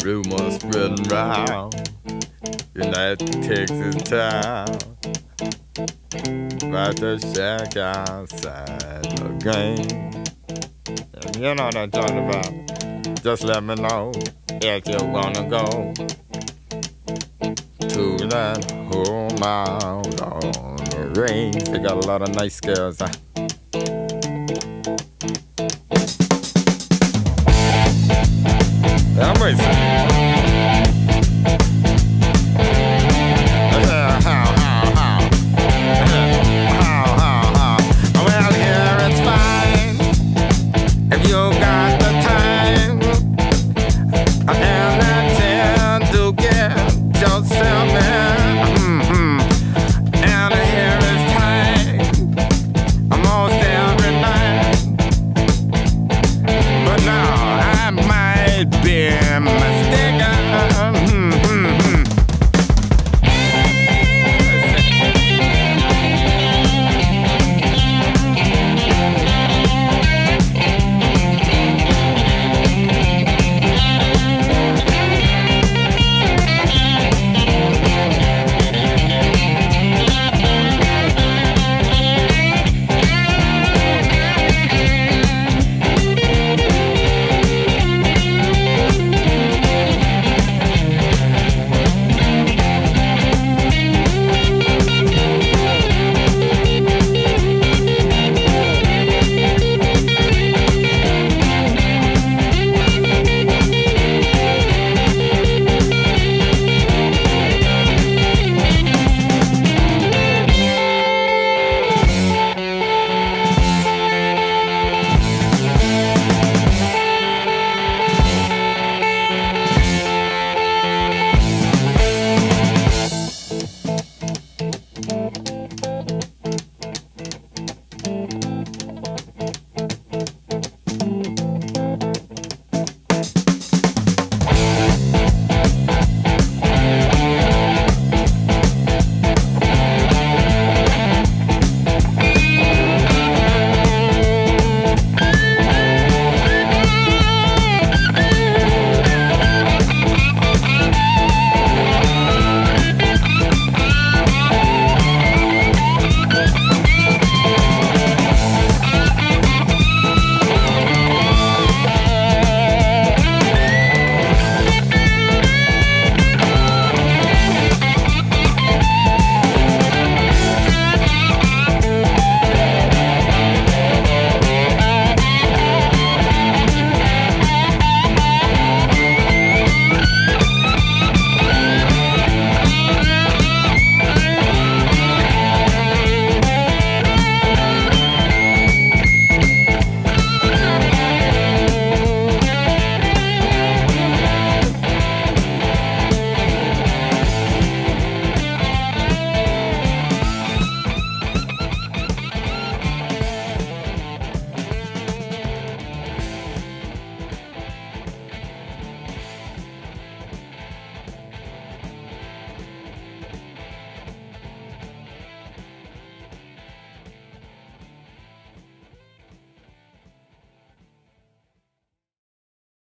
Rumors spreading round in that Texas town about the shack outside the game. And you know what I'm talking about. Just let me know if you wanna go to that home out on the range. They got a lot of nice girls. I'm racing.